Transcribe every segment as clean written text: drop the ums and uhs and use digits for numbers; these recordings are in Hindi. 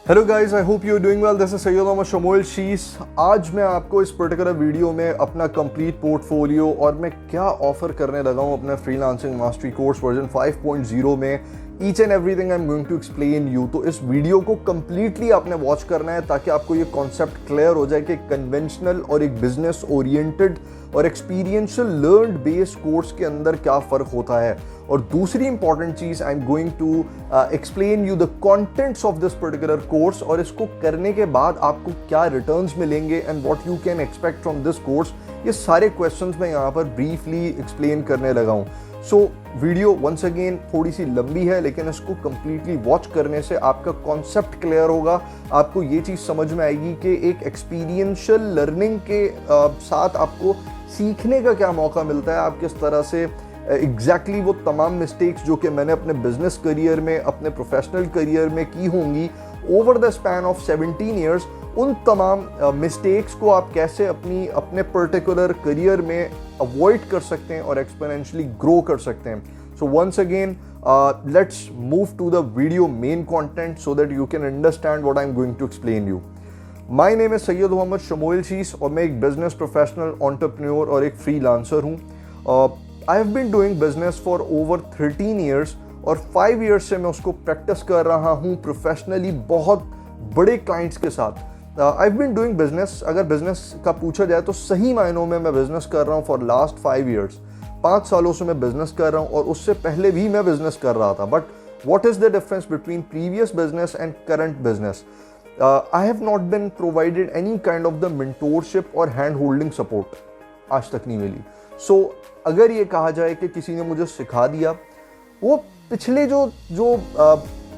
Hello guys, I hope you are doing well. This is Syed Mohammad Shamol Shees. आज मैं आपको इस पर्टिकुलर वीडियो में अपना कंप्लीट पोर्टफोलियो और मैं क्या ऑफर करने लगा हूँ अपने फ्रीलांसिंग मास्टरी कोर्स वर्जन 5.0 में, each and everything I am going to explain you. तो इस वीडियो को कंप्लीटली आपने वॉच करना है ताकि आपको ये कॉन्सेप्ट क्लियर हो जाए कि कन्वेंशनल और एक बिजनेस ओरिएंटेड और एक्सपीरियंशियल लर्नड बेस्ड कोर्स के अंदर क्या फ़र्क होता है। और दूसरी इंपॉर्टेंट चीज़, I am going to explain you the contents of this particular course, और इसको करने के बाद आपको क्या रिटर्न्स मिलेंगे and what you can expect from this course. ये सारे क्वेश्चंस मैं यहाँ पर ब्रीफली एक्सप्लेन करने लगा हूँ। सो वीडियो वंस अगेन थोड़ी सी लंबी है, लेकिन इसको कंप्लीटली वॉच करने से आपका कॉन्सेप्ट क्लियर होगा। आपको ये चीज़ समझ में आएगी कि एक एक्सपीरियंशियल लर्निंग के साथ आपको सीखने का क्या मौका मिलता है। आप किस तरह से एग्जैक्टली वो तमाम मिस्टेक्स जो कि मैंने अपने बिजनेस करियर में, अपने प्रोफेशनल करियर में की होंगी over the span of 17 years, उन तमाम मिस्टेक्स को आप कैसे अपने पर्टिकुलर करियर में अवॉइड कर सकते हैं और एक्सपोनेंशियली ग्रो कर सकते हैं। So once again let's move to the video main content so that you can understand what I am going to explain you. My name is Syed Mohammad Shamol Shees और मैं एक बिजनेस प्रोफेशनल, एंटरप्रेन्योर और एक फ्रीलांसर हूँ। I have been doing business for over 13 years और 5 ईयर्स से मैं उसको प्रैक्टिस कर रहा हूँ प्रोफेशनली बहुत बड़े क्लाइंट्स के साथ। I have been doing business, अगर बिजनेस का पूछा जाए तो सही मायनों में मैं बिजनेस कर रहा हूँ फॉर लास्ट 5 ईयर्स। 5 सालों से मैं बिजनेस कर रहा हूँ और उससे पहले भी मैं बिजनेस कर रहा था। But what is the difference between previous business and current business? I have not been provided any kind of the mentorship और hand holding support, आज तक नहीं मिली। So अगर ये कहा जाए कि किसी ने मुझे सिखा दिया, वो पिछले जो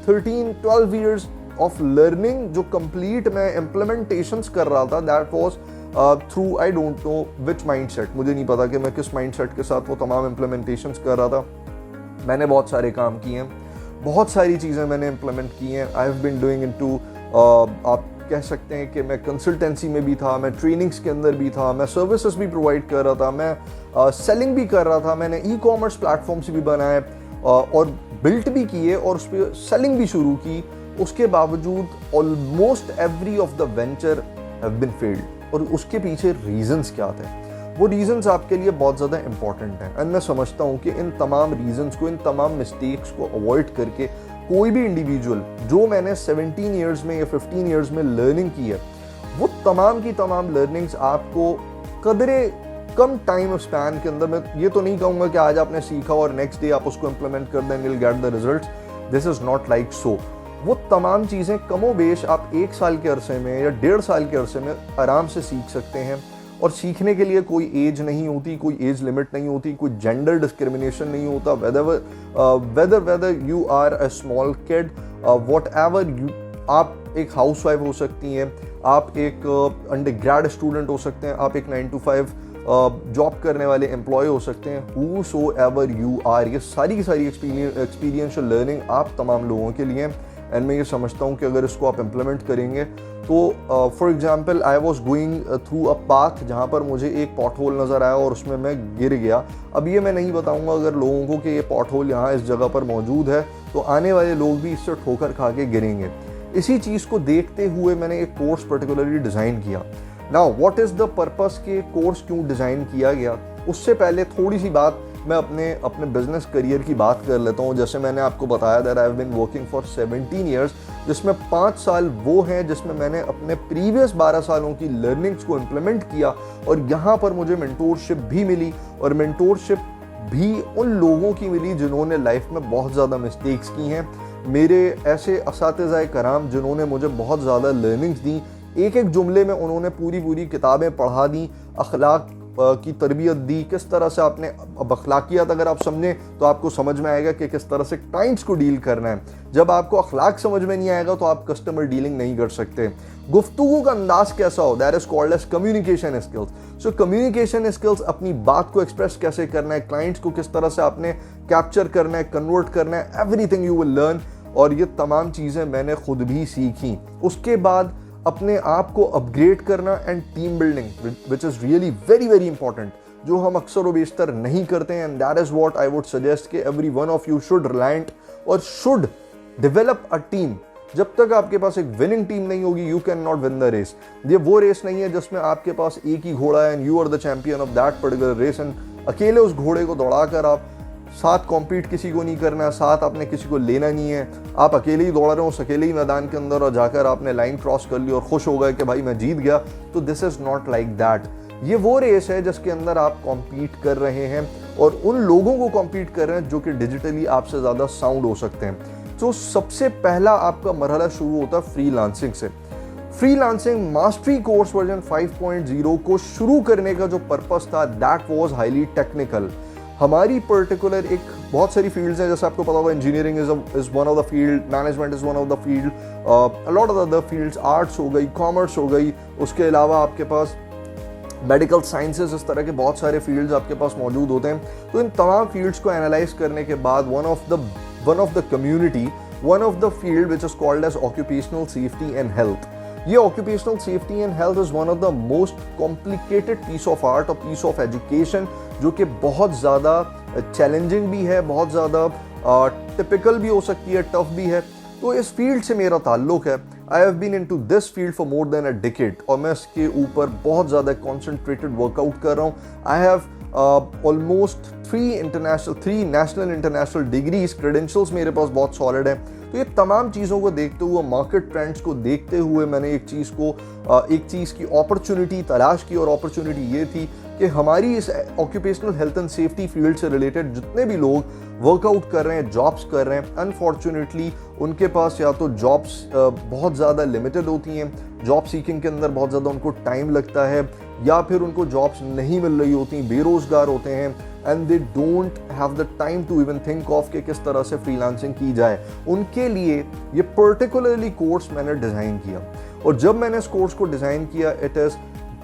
13-12 years of learning जो complete मैं implementations कर रहा था, that was through I don't know which mindset, मुझे नहीं पता कि मैं किस mindset के साथ वो तमाम implementations कर रहा था। मैंने बहुत सारे काम किए हैं, बहुत सारी चीज़ें मैंने implement की हैं। I have been doing into आप कह सकते हैं कि मैं कंसल्टेंसी में भी था, मैं ट्रेनिंग्स के अंदर भी था, मैं सर्विसेज भी प्रोवाइड कर रहा था, मैं सेलिंग भी कर रहा था, मैंने ई कॉमर्स प्लेटफॉर्म्स भी बनाए और बिल्ट भी किए और उस पर सेलिंग भी शुरू की। उसके बावजूद almost every of the venture have been failed. और उसके पीछे रीजंस क्या थे? वो रीजंस आपके लिए बहुत ज़्यादा इंपॉर्टेंट हैं एंड मैं समझता हूँ कि इन तमाम रीजंस को, इन तमाम मिस्टेक्स को अवॉइड करके कोई भी इंडिविजुअल, जो मैंने 17 ईयर्स में या 15 ईयर्स में लर्निंग की है, वो तमाम की तमाम लर्निंग्स आपको कदरे कम टाइम स्पैन के अंदर, मैं ये तो नहीं कहूँगा कि आज आपने सीखा और नेक्स्ट डे आप उसको इम्प्लीमेंट कर दें, will get the results. This is not like so. वो तमाम चीज़ें कमोबेश आप 1 साल के अरसे में या 1.5 साल के अरसे में आराम से सीख सकते हैं। और सीखने के लिए कोई एज नहीं होती, कोई एज लिमिट नहीं होती, कोई जेंडर डिस्क्रिमिनेशन नहीं होता। Whether you are a small kid, whatever you, आप एक हाउस वाइफ हो सकती हैं, आप एक अंडरग्रेड स्टूडेंट हो सकते हैं, आप एक 9 to 5 जॉब करने वाले एम्प्लॉय हो सकते हैं। Whosoever you are, ये सारी की सारी एक्सपीरियंशियल लर्निंग आप तमाम लोगों के लिए। एंड मैं ये समझता हूँ कि अगर इसको आप इम्प्लीमेंट करेंगे तो for example I was going through a path जहाँ पर मुझे एक पॉट होल नज़र आया और उसमें मैं गिर गया। अब ये मैं नहीं बताऊँगा अगर लोगों को कि ये पॉट होल यहाँ इस जगह पर मौजूद है, तो आने वाले लोग भी इससे ठोकर खा के गिरेंगे। इसी चीज़ को देखते हुए मैंने एक कोर्स पर्टिकुलरली डिज़ाइन किया। Now what is the purpose के कोर्स क्यों डिज़ाइन किया गया, उससे पहले थोड़ी सी बात मैं अपने बिजनेस करियर की बात कर लेता हूँ। जैसे मैंने आपको बताया that I have been working for 17 years, जिसमें 5 साल वो हैं जिसमें मैंने अपने प्रीवियस 12 सालों की लर्निंग्स को इम्प्लीमेंट किया और यहाँ पर मुझे मेंटोरशिप भी मिली। और मेंटोरशिप भी उन लोगों की मिली जिन्होंने लाइफ में बहुत ज़्यादा मिस्टेक्स की हैं। मेरे ऐसे असातिज़ाए कराम जिन्होंने मुझे बहुत ज़्यादा लर्निंग्स दी, एक एक जुमले में उन्होंने पूरी किताबें पढ़ा दी, अखलाक की तरबियत दी, किस तरह से आपने, अब अखलाकियात अगर आप समझें तो आपको समझ में आएगा कि किस तरह से क्लाइंट्स को डील करना है। जब आपको अखलाक समझ में नहीं आएगा तो आप कस्टमर डीलिंग नहीं कर सकते। गुफ्तगू का अंदाज कैसा हो, that is called as communication skills. So communication skills, अपनी बात को एक्सप्रेस कैसे करना है, क्लाइंट्स को किस तरह से आपने कैप्चर करना है, कन्वर्ट करना है, एवरीथिंग यू विल लर्न। और ये तमाम चीज़ें मैंने खुद भी सीखी। उसके बाद अपने आप को अपग्रेड करना and team building, which is really very important, जो हम अक्सर व बेशतर नहीं करते हैं। And that is what I would suggest कि every one of you should reliant और शुड डेवलप अ टीम जब तक आपके पास एक विनिंग टीम नहीं होगी, you can not win the race. ये वो रेस नहीं है जिसमें आपके पास एक ही घोड़ा है and you are the champion of that particular race and अकेले उस घोड़े को दौड़ाकर आप साथ कॉम्पीट किसी को नहीं करना, साथ आपने किसी को लेना नहीं है, आप अकेले ही दौड़ रहे हो उस अकेले ही मैदान के अंदर और जाकर आपने लाइन क्रॉस कर ली और खुश हो गए कि भाई मैं जीत गया। तो this is not like that. ये वो रेस है जिसके अंदर आप कॉम्पीट कर रहे हैं और उन लोगों को कॉम्पीट कर रहे हैं जो कि डिजिटली आपसे ज़्यादा साउंड हो सकते हैं। तो सबसे पहला आपका मरहला शुरू होता है फ्रीलांसिंग से। फ्रीलांसिंग मास्टरी कोर्स वर्जन 5.0 को शुरू करने का जो पर्पस था, दैट वाज हाईली टेक्निकल। हमारी पर्टिकुलर एक बहुत सारी फील्ड्स हैं, जैसे आपको पता होगा engineering is one of the field, management is one of the field, a lot of other fields, arts हो गई, कॉमर्स हो गई, उसके अलावा आपके पास मेडिकल साइंसेज, इस तरह के बहुत सारे फील्ड्स आपके पास मौजूद होते हैं। तो इन तमाम फील्ड्स को एनालाइज करने के बाद one of the community, one of the field which is called as occupational safety and health. ये occupational safety and health is one of the most complicated piece of art और पीस ऑफ एजुकेशन, जो कि बहुत ज़्यादा चैलेंजिंग भी है, बहुत ज़्यादा टिपिकल भी हो सकती है, टफ भी है। तो इस फील्ड से मेरा ताल्लुक है। I have been into this field for more than a decade और मैं इसके ऊपर बहुत ज़्यादा कॉन्सेंट्रेटेड वर्कआउट कर रहा हूँ। I have almost 3 national international degrees, credentials मेरे पास बहुत सॉलिड हैं। तो ये तमाम चीज़ों को देखते हुए, मार्केट ट्रेंड्स को देखते हुए मैंने एक चीज़ की अपॉर्चुनिटी तलाश की और अपॉर्चुनिटी ये थी कि हमारी इस occupational health and safety field से रिलेटेड जितने भी लोग वर्कआउट कर रहे हैं, जॉब्स कर रहे हैं, अनफॉर्चुनेटली उनके पास या तो जॉब्स बहुत ज़्यादा लिमिटेड होती हैं, जॉब सीकिंग के अंदर बहुत ज़्यादा उनको टाइम लगता है, या फिर उनको जॉब्स नहीं मिल रही होती, बेरोज़गार होते हैं and they don't have the time to even think of कि किस तरह से फ्रीलांसिंग की जाए। उनके लिए ये पर्टिकुलरली कोर्स मैंने डिज़ाइन किया और जब मैंने इस कोर्स को डिज़ाइन किया, it is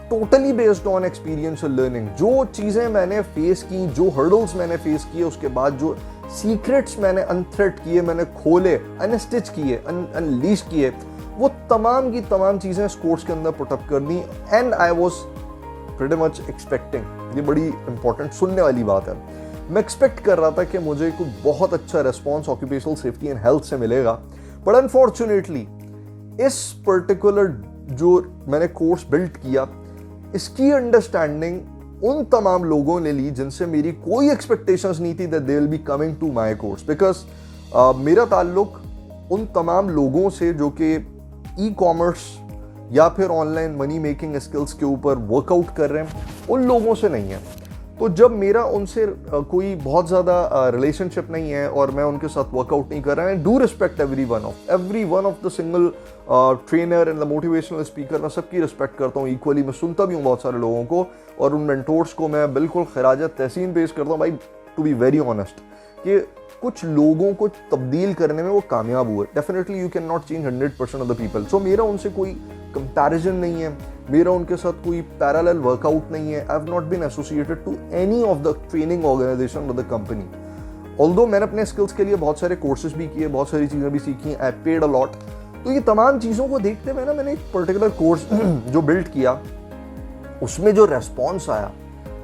totally based on experiential learning. जो चीज़ें मैंने फेस की, जो हर्डल्स मैंने फेस किए, उसके बाद जो सीक्रेट्स मैंने अनथ्रेड किए, मैंने खोले, अनस्टिच किए, अनलीश किए, वो तमाम की तमाम चीज़ें इस कोर्स के अंदर पुटअप कर दी and I was pretty much expecting. ये बड़ी इंपॉर्टेंट सुनने वाली बात है। मैं एक्सपेक्ट कर रहा था कि मुझे कोई बहुत अच्छा response occupational safety and health से मिलेगा, बट अनफॉर्चुनेटली इस पर्टिकुलर जो मैंने कोर्स बिल्ड किया, इसकी अंडरस्टैंडिंग उन तमाम लोगों ने ली जिनसे मेरी कोई एक्सपेक्टेशंस नहीं थी that they will be coming to my course, because मेरा ताल्लुक उन तमाम लोगों से जो कि ई कॉमर्स या फिर ऑनलाइन मनी मेकिंग स्किल्स के ऊपर वर्कआउट कर रहे हैं, उन लोगों से नहीं है। तो जब मेरा उनसे कोई बहुत ज़्यादा रिलेशनशिप नहीं है और मैं उनके साथ वर्कआउट नहीं कर रहा है, do respect every one of the single trainer and the motivational speaker, मैं सबकी रिस्पेक्ट करता हूँ इक्वली। मैं सुनता भी हूँ बहुत सारे लोगों को और उन मेंटोर्स को मैं बिल्कुल खराजत तहसीन पेश करता हूँ। भाई, टू बी वेरी ऑनेस्ट, कि कुछ लोगों को तब्दील करने में वो कामयाब हुए। Definitely you can not change 100% of the people. So मेरा उनसे कोई कंपैरिजन नहीं है, मेरा उनके साथ कोई पैरेलल वर्कआउट नहीं है। I have not been associated to any of the training organization of the company. Although मैंने अपने स्किल्स के लिए बहुत सारे कोर्सेज भी किए, बहुत सारी चीज़ें भी सीखी, आई पेड अ लॉट। तो ये तमाम चीज़ों को देखते हुए मैंने एक पर्टिकुलर कोर्स जो बिल्ड किया, उसमें जो रेस्पॉन्स आया,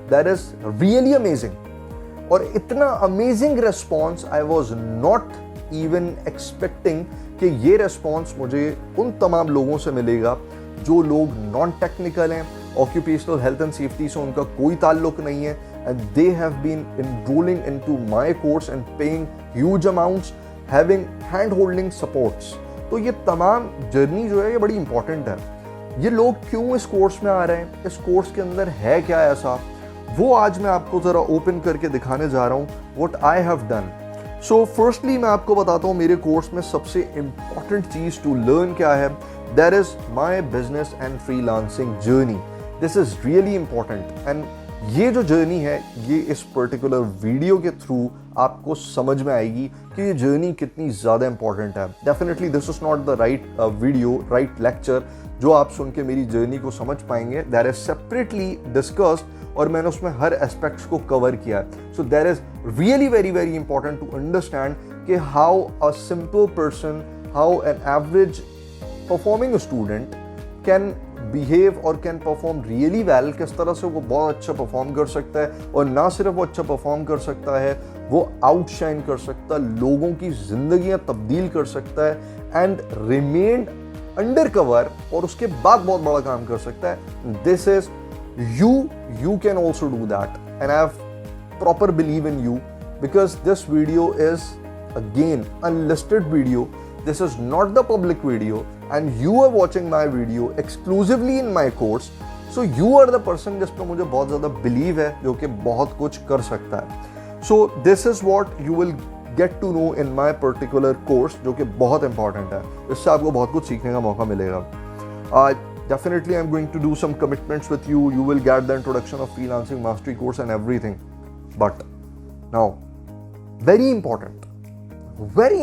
दैट इज रियली अमेजिंग। और इतना amazing response I was not even expecting कि ये रेस्पॉन्स मुझे उन तमाम लोगों से मिलेगा जो लोग नॉन टेक्निकल हैं, ऑक्यूपेशनल हेल्थ एंड सेफ्टी से उनका कोई ताल्लुक नहीं है, and they have been enrolling into my course and paying huge amounts, having hand holding supports. तो ये तमाम जर्नी जो है ये बड़ी इंपॉर्टेंट है। ये लोग क्यों इस कोर्स में आ रहे हैं, इस कोर्स के अंदर है क्या ऐसा, वो आज मैं आपको ज़रा ओपन करके दिखाने जा रहा हूँ, what I have done. So firstly मैं आपको बताता हूँ मेरे कोर्स में सबसे इम्पॉर्टेंट चीज़ टू लर्न क्या है, that is my business and freelancing journey. This is really important and ये जो जर्नी है ये इस पर्टिकुलर वीडियो के थ्रू आपको समझ में आएगी कि ये जर्नी कितनी ज़्यादा इंपॉर्टेंट है। Definitely this is not the right video, right lecture जो आप सुन के मेरी जर्नी को समझ पाएंगे। दैट इज सेपरेटली डिस्कस्ड और मैंने उसमें हर एस्पेक्ट्स को कवर किया है। So that is really very very important to understand कि how a simple person, how an average performing student can behave और कैन परफॉर्म रियली वेल, किस तरह से वो बहुत अच्छा परफॉर्म कर सकता है, और ना सिर्फ वो अच्छा परफॉर्म कर सकता है, वो आउटशाइन कर सकता है, लोगों की जिंदगियां तब्दील कर सकता है एंड रिमेन अंडर कवर, और उसके बाद बहुत बड़ा काम कर सकता है. This is you can also do that, and I have proper believe in you, because this video is again unlisted video. This is not the public video, and you are watching my video exclusively in my course, so you are the person जिस पर मुझे बहुत ज़्यादा believe है, जो कि बहुत कुछ कर सकता है. So this is what you will get to know in my particular course, जो कि बहुत important है. इससे आपको बहुत कुछ सीखने का मौका मिलेगा. Definitely I'm going to do some commitments with you. You will get the introduction of freelancing mastery course and everything. But now, very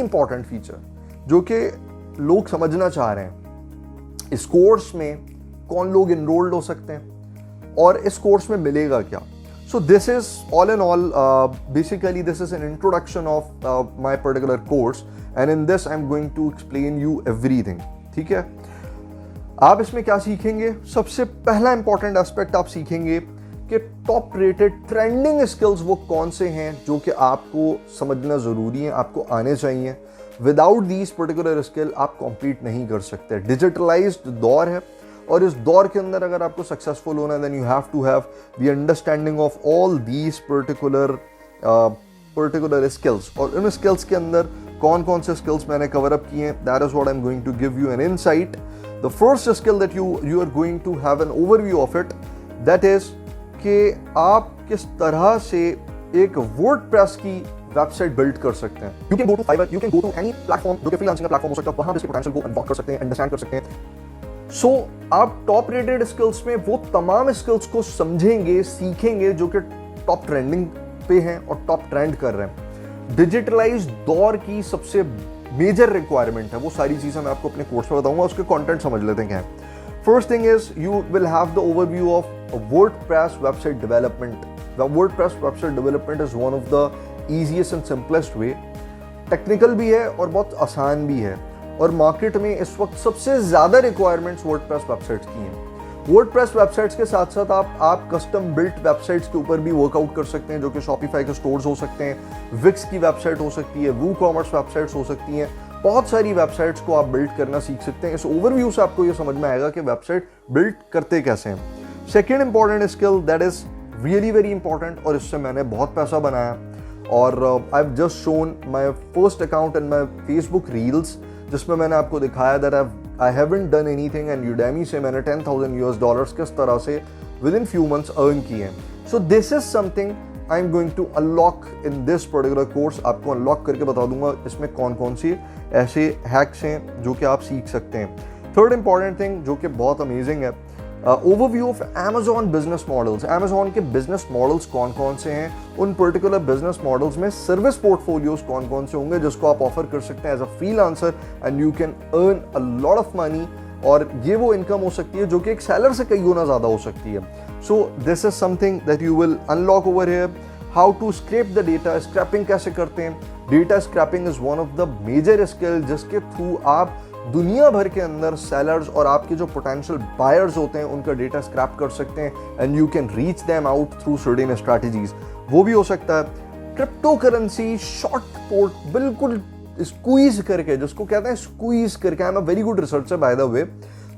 important feature जो कि लोग समझना चाह रहे हैं, इस कोर्स में कौन लोग enrolled हो सकते हैं और इस कोर्स में मिलेगा क्या. So this is all in all, basically this is an introduction of my particular course, and in this I'm going to explain you everything. ठीक है. आप इसमें क्या सीखेंगे? सबसे पहला इंपॉर्टेंट एस्पेक्ट आप सीखेंगे कि टॉप रेटेड ट्रेंडिंग स्किल्स वो कौन से हैं जो कि आपको समझना ज़रूरी है, आपको आने चाहिए. विदाउट दीज पर्टिकुलर स्किल आप कॉम्पीट नहीं कर सकते. डिजिटलाइज्ड दौर है, और इस दौर के अंदर अगर आपको सक्सेसफुल होना है, then you have to have the understanding of all these particular skills. और इन स्किल्स के अंदर कौन कौन से स्किल्स मैंने कवर अप किए हैं, that is what I am going to give you an insight. The first skill that you are going to have an overview of it, that is कि आप किस तरह से एक WordPress की वेबसाइट बिल्ड कर सकते हैं. You can go to Fiverr, you can go to any platform जो कि फ्रीलांसिंग का प्लेटफॉर्म हो सकता है, वहां पे इसके पोटेंशियल को अनलॉक कर सकते हैं, अंडरस्टैंड कर सकते हैं. सो आप टॉप रेटेड स्किल्स में वो तमाम स्किल्स को समझेंगे, सीखेंगे जो कि टॉप ट्रेंडिंग पे हैं और टॉप ट्रेंड कर रहे हैं. डिजिटलाइज्ड दौर की सबसे मेजर रिक्वायरमेंट है, वो सारी चीज़ें मैं आपको अपने कोर्स में बताऊंगा. उसके कंटेंट समझ लेते हैं क्या है. First thing is you will have the overview of WordPress website development. WordPress website development is one of the easiest and simplest way. Technical भी है और बहुत आसान भी है, और मार्केट में इस वक्त सबसे ज़्यादा रिक्वायरमेंट्स वर्डप्रेस वेबसाइट्स की हैं. वर्डप्रेस वेबसाइट्स के साथ साथ आप कस्टम बिल्ट वेबसाइट्स के ऊपर भी वर्कआउट कर सकते हैं, जो कि शॉपिफाई के स्टोर्स हो सकते हैं, विक्स की वेबसाइट हो सकती है, वूकॉमर्स वेबसाइट्स हो सकती हैं. बहुत सारी वेबसाइट्स को आप बिल्ड करना सीख सकते हैं. इस ओवरव्यू से आपको ये समझ में आएगा कि वेबसाइट बिल्ड करते कैसे हैं. Second important skill that is really very important, और इससे मैंने बहुत पैसा बनाया, और I have just shown my first account in my Facebook reels, जिसमें मैंने आपको दिखाया that I haven't done anything, and Udemy से मैंने $10,000 किस तरह से within few months earn किए हैं. So this is something I'm going to unlock in this particular course. आपको unlock करके बता दूंगा इसमें कौन कौन सी ऐसे hacks हैं जो कि आप सीख सकते हैं. Third important thing जो कि बहुत amazing है, overview of Amazon business models. Amazon के बिजनेस मॉडल्स कौन कौन से हैं, उन पर्टिकुलर बिजनेस मॉडल्स में सर्विस पोर्टफोलियोज कौन कौन से होंगे जिसको आप ऑफर कर सकते हैं as a freelancer, and you can earn a lot of money. और ये वो इनकम हो सकती है जो कि एक सेलर से कई गुना ज़्यादा हो सकती है. So this is something that you will unlock over here. How to scrap the data, scraping कैसे करते हैं. Data scraping is one of the major skill जिसके थ्रू आप दुनिया भर के अंदर सेलर्स और आपके जो पोटेंशियल बायर्स होते हैं उनका डेटा स्क्रैप कर सकते हैं, and you can reach them out through certain strategies. वो भी हो सकता है. क्रिप्टो करेंसी शॉर्ट पोर्ट बिल्कुल स्क्वीज करके, जिसको कहते हैं स्क्वीज करके, I am a very good researcher by the way,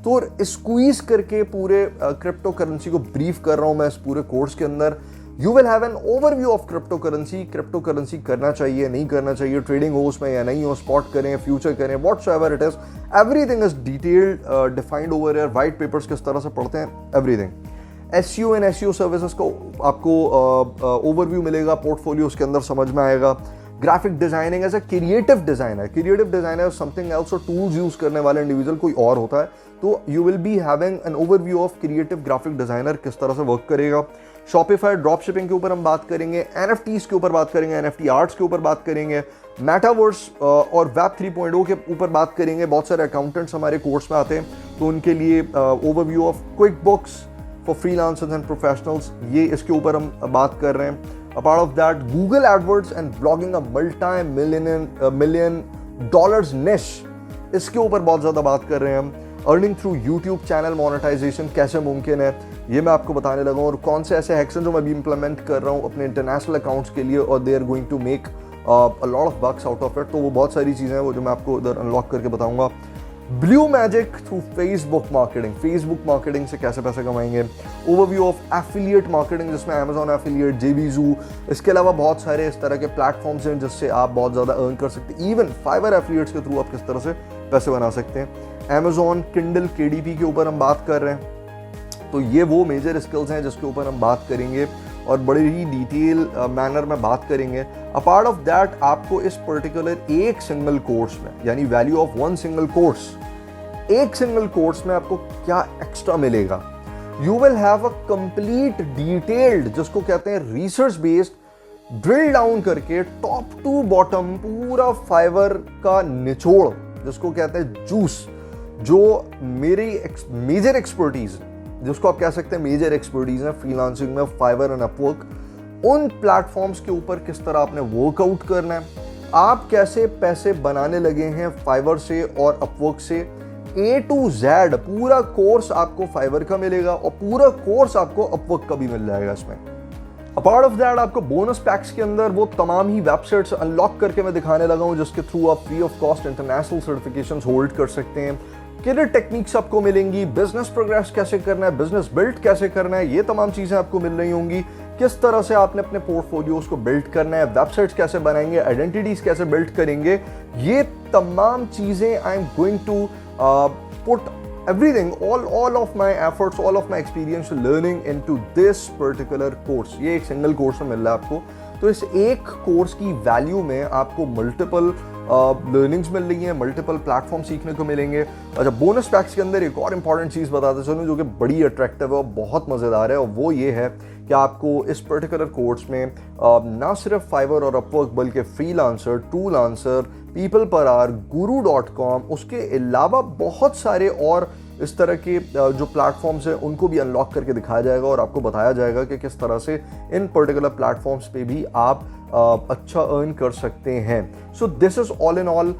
तो स्क्वीज करके पूरे क्रिप्टो करेंसी को ब्रीफ कर रहा हूं मैं इस पूरे कोर्स के अंदर. You will have an overview of crypto currency. Crypto currency करना चाहिए, नहीं करना चाहिए, ट्रेडिंग हो उसमें या नहीं हो, स्पॉट करें, फ्यूचर करें, whatsoever it is, everything is detailed defined over here. White papers किस तरह से पढ़ते हैं, everything. SEO and SEO services को आपको ओवरव्यू मिलेगा, पोर्टफोलियो उसके अंदर समझ में आएगा. Graphic designing as a creative designer. Creative designer something else, और टूल्स यूज करने वाले इंडिविजुअल कोई और होता है, तो you will be having an overview of creative graphic designer किस तरह से वर्क करेगा. शॉपिफाई ड्रॉप शिपिंग के ऊपर हम बात करेंगे, एनएफटीज के ऊपर बात करेंगे, एनएफटी आर्ट्स के ऊपर बात करेंगे, मेटावर्स और वेब 3.0 के ऊपर बात करेंगे. बहुत सारे अकाउंटेंट्स हमारे कोर्स में आते हैं, तो उनके लिए overview of quick books for freelancers and professionals, ये इसके ऊपर हम बात कर रहे हैं. Apart of that, Google AdWords and blogging, a $multi-million निश, इसके ऊपर बहुत ज़्यादा बात कर रहे हैं हम. Earning through YouTube channel monetization कैसे मुमकिन है, ये मैं आपको बताने लगा हूँ, और कौन से ऐसे हैक्स हैं जो मैं भी इंप्लीमेंट कर रहा हूँ अपने इंटरनेशनल अकाउंट्स के लिए, और they are going to make a lot of bucks out of it. तो वो बहुत सारी चीज़ें हैं वो जो मैं आपको इधर अनलॉक करके बताऊंगा। Blue magic through Facebook marketing, Facebook marketing से कैसे पैसे कमाएंगे। ओवरव्यू ऑफ एफिलिएट मार्केटिंग जिसमें अमेजॉन एफिलिएट, जेवीजू, इसके अलावा बहुत सारे इस तरह के प्लेटफॉर्म्स हैं जिससे आप बहुत ज़्यादा अर्न कर सकते हैं। इवन फाइवर एफिलिएट्स के थ्रू आप किस तरह से पैसे बना सकते हैं। अमेजॉन किंडल केडीपी के ऊपर हम बात कर रहे हैं, तो ये वो मेजर स्किल्स हैं जिसके ऊपर हम बात करेंगे और बड़ी ही डिटेल मैनर में बात करेंगे। अपार्ट ऑफ दैट आपको इस पर्टिकुलर एक सिंगल कोर्स में, यानी value of one single course, एक सिंगल कोर्स में आपको क्या एक्स्ट्रा मिलेगा। You will have a complete detailed, जिसको कहते हैं रिसर्च बेस्ड, ड्रिल डाउन करके टॉप टू बॉटम पूरा फाइवर का निचोड़, जिसको कहते हैं जूस, जो मेरी मेजर एक्सपर्टीज, जिसको आप कह सकते हैं मेजर एक्सपर्टीज है फ्रीलांसिंग में, फाइवर एंड अपवर्क, उन प्लेटफॉर्म्स के ऊपर किस तरह आपने वर्कआउट करना है, आप कैसे पैसे बनाने लगे हैं फाइवर से और अपवर्क से, A to Z पूरा कोर्स आपको फाइवर का मिलेगा और पूरा कोर्स आपको अपवर्क का भी मिल जाएगा इसमें। अपार्ट ऑफ दैट आपको बोनस पैक्स के अंदर वो तमाम ही वेबसाइट्स अनलॉक करके मैं दिखाने लगा हूं जिसके थ्रू आप free of cost international certifications hold कर सकते हैं। करियर टेक्निक्स आपको मिलेंगी, बिजनेस प्रोग्रेस कैसे करना है, बिजनेस बिल्ड कैसे करना है, ये तमाम चीजें आपको मिल रही होंगी। किस तरह से आपने अपने पोर्टफोलियोज को बिल्ड करना है, वेबसाइट्स कैसे बनाएंगे, आइडेंटिटीज कैसे बिल्ड करेंगे, ये तमाम चीजें I am going to put everything, all of my efforts, all of my experience learning into this particular course। ये एक सिंगल कोर्स में मिल रहा है आपको। तो इस एक कोर्स की वैल्यू में आपको मल्टीपल लर्निंग्स मिल रही हैं, मल्टीपल प्लेटफॉर्म सीखने को मिलेंगे। अच्छा, बोनस पैक्स के अंदर एक और इंपॉर्टेंट चीज़ बताते चलूँ जो कि बड़ी अट्रैक्टिव है और बहुत मज़ेदार है, और वो ये है कि आपको इस पर्टिकुलर कोर्स में ना सिर्फ फाइवर और अपवर्क बल्कि Freelancer, Truelancer, PeoplePerHour, guru.com, उसके अलावा बहुत सारे और इस तरह के जो प्लेटफॉर्म्स हैं उनको भी अनलॉक करके दिखाया जाएगा और आपको बताया जाएगा कि किस तरह से इन पर्टिकुलर प्लेटफॉर्म्स पे भी आप अच्छा अर्न कर सकते हैं। सो this is all in all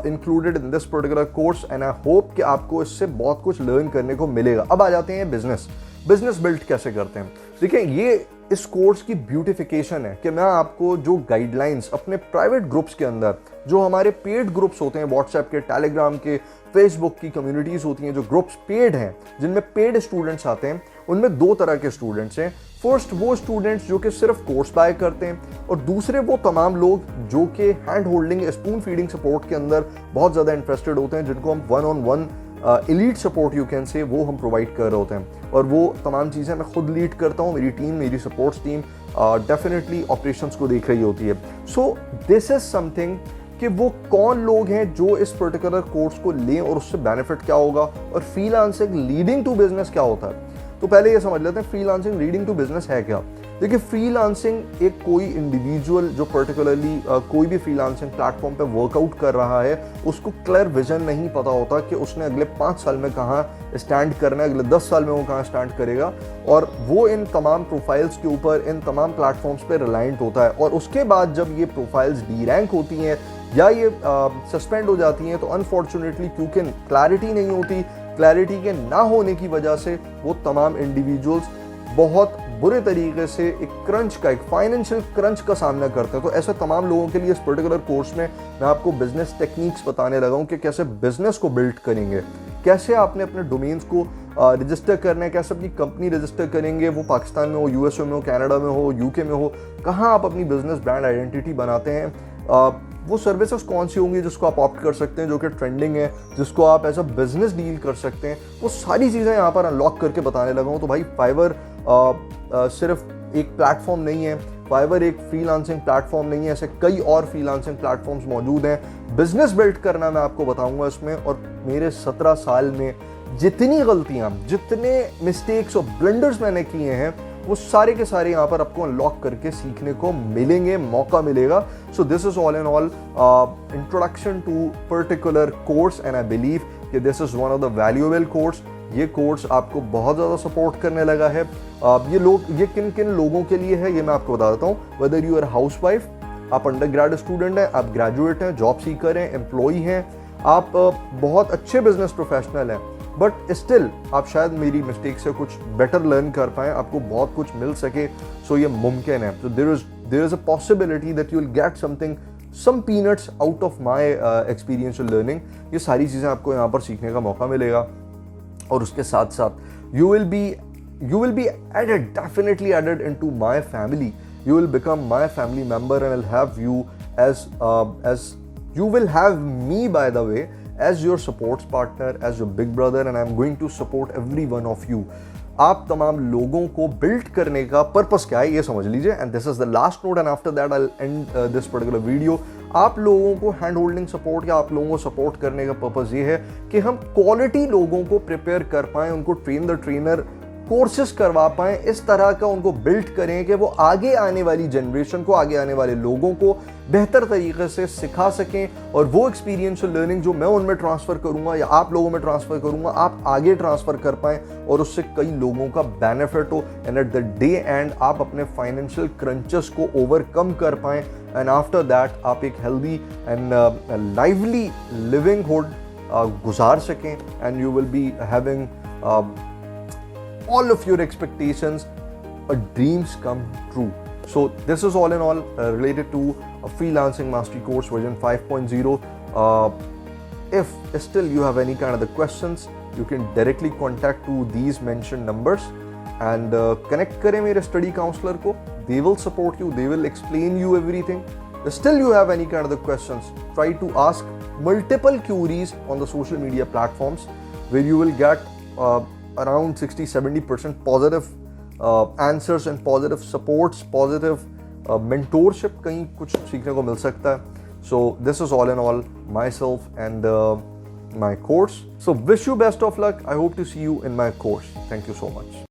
included in this particular course and I hope कि आपको इससे बहुत कुछ लर्न करने को मिलेगा। अब आ जाते हैं बिजनेस बिल्ड कैसे करते हैं। देखिए, ये इस कोर्स की ब्यूटिफिकेशन है कि मैं आपको जो गाइडलाइंस अपने प्राइवेट ग्रुप्स के अंदर, जो हमारे पेड ग्रुप्स होते हैं व्हाट्सएप के, टेलीग्राम के, फेसबुक की कम्युनिटीज़ होती हैं जो ग्रुप्स पेड हैं, जिनमें पेड स्टूडेंट्स आते हैं, उनमें दो तरह के स्टूडेंट्स हैं। फर्स्ट वो स्टूडेंट्स जो कि सिर्फ कोर्स बाय करते हैं, और दूसरे वो तमाम लोग जो कि hand holding, spoon feeding support के अंदर बहुत ज़्यादा इंटरेस्टेड होते हैं, जिनको हम one on one elite support you can say वो हम प्रोवाइड कर रहे होते हैं। और वो तमाम चीज़ें मैं खुद लीड करता हूँ, मेरी टीम, मेरी सपोर्ट्स टीम डेफिनेटली ऑपरेशंस को देख रही होती है। सो दिस इज समथिंग कि वो कौन लोग हैं जो इस पर्टिकुलर कोर्स को लें और उससे बेनिफिट क्या होगा, और फ्रीलांसिंग लीडिंग टू बिजनेस क्या होता है। तो पहले ये समझ लेते हैं फ्रीलांसिंग लीडिंग टू बिजनेस है क्या। देखिए, फ्रीलांसिंग एक कोई इंडिविजुअल जो पर्टिकुलरली कोई भी फ्रीलांसिंग प्लेटफॉर्म पे वर्कआउट कर रहा है, उसको क्लियर विजन नहीं पता होता कि उसने अगले 5 साल में कहाँ स्टैंड करना है, अगले 10 साल में वो कहाँ स्टैंड करेगा, और वो इन तमाम प्रोफाइल्स के ऊपर, इन तमाम प्लेटफॉर्म्स पे रिलायंट होता है। और उसके बाद जब ये प्रोफाइल्स डी रैंक होती हैं या ये सस्पेंड हो जाती हैं, तो अनफॉर्चुनेटली क्योंकि क्लैरिटी नहीं होती, क्लैरिटी के ना होने की वजह से वो तमाम इंडिविजुअल्स बहुत बुरे तरीके से एक क्रंच का, एक फाइनेंशियल क्रंच का सामना करते हैं। तो ऐसे तमाम लोगों के लिए इस पर्टिकुलर कोर्स में मैं आपको बिजनेस टेक्निक्स बताने लगा हूं कि कैसे बिजनेस को बिल्ड करेंगे, कैसे आपने अपने डोमेन्स को रजिस्टर करना है, कैसे अपनी कंपनी रजिस्टर करेंगे, वो पाकिस्तान में हो, यूएसए में हो, कनाडा में हो, यूके में हो, कहाँ आप अपनी बिजनेस ब्रांड आइडेंटिटी बनाते हैं, वो सर्विसेज कौन सी होंगी जिसको आप ऑप्ट कर सकते हैं, जो कि ट्रेंडिंग है, जिसको आप एज अ बिजनेस डील कर सकते हैं, वो सारी चीज़ें यहाँ पर अनलॉक करके बताने लगा हूँ। तो भाई, फाइवर सिर्फ एक प्लेटफॉर्म नहीं है, फाइवर एक फ्रीलांसिंग प्लेटफॉर्म नहीं है, ऐसे कई और फ्रीलांसिंग प्लेटफॉर्म्स मौजूद हैं। बिजनेस बिल्ड करना मैं आपको बताऊंगा इसमें, और मेरे 17 साल में जितनी गलतियां, जितने मिस्टेक्स और ब्लंडर्स मैंने किए हैं, वो सारे के सारे यहाँ पर आपको अनलॉक करके सीखने को मिलेंगे, मौका मिलेगा। So this is all in all introduction to particular course, and I believe कि this is one of the valuable course. ये कोर्स आपको बहुत ज़्यादा सपोर्ट करने लगा है। ये किन किन लोगों के लिए है ये मैं आपको बता देता हूँ। Whether you are housewife, आप अंडर ग्रेड स्टूडेंट हैं, आप ग्रेजुएट हैं, जॉब सीकर हैं, एम्प्लॉई हैं, आप बहुत अच्छे बिजनेस प्रोफेशनल हैं, बट स्टिल आप शायद मेरी मिस्टेक से कुछ बेटर लर्न कर पाएँ, आपको बहुत कुछ मिल सके। सो ये मुमकिन है। तो there is a possibility that you will get something, some peanuts out of my experiential learning. ये सारी चीज़ें आपको यहाँ पर सीखने का मौका मिलेगा। और उसके साथ साथ you will be added, definitely added into my family. You will become my family member, and I'll have you as you will have me, by the way, as your support partner, as your big brother, and I'm going to support every one of you. आप तमाम लोगों को बिल्ड करने का पर्पस क्या है ये समझ लीजिए। And this is the last note, and after that I will and this particular video. आप लोगों को हैंड होल्डिंग सपोर्ट या आप लोगों को सपोर्ट करने का पर्पस ये है कि हम क्वालिटी लोगों को प्रिपेयर कर पाएं, उनको ट्रेन द ट्रेनर कोर्सेज करवा पाएं, इस तरह का उनको बिल्ड करें कि वो आगे आने वाली जनरेशन को, आगे आने वाले लोगों को बेहतर तरीके से सिखा सकें। और वो एक्सपीरियंशियल लर्निंग जो मैं उनमें ट्रांसफ़र करूंगा या आप लोगों में ट्रांसफ़र करूंगा, आप आगे ट्रांसफ़र कर पाएं और उससे कई लोगों का बेनिफिट हो। And at the day and आप अपने फाइनेंशियल क्रंचेस को ओवरकम कर पाएं। एंड आफ्टर दैट आप एक हेल्दी एंड लाइवली लिविंगहुड गुजार सकें। And you will be having all of your expectations, dreams come true. So this is all in all related to a freelancing mastery course version 5.0. If still you have any kind of the questions, you can directly contact to these mentioned numbers and connect kare mere study counselor ko. They will support you, they will explain you everything. If still you have any kind of the questions, try to ask multiple queries on the social media platforms where you will get around 60-70% positive answers and positive supports, positive mentorship कहीं कुछ सीखने को मिल सकता है। So this is all in all myself and my course. So wish you best of luck. I hope to see you in my course. Thank you so much.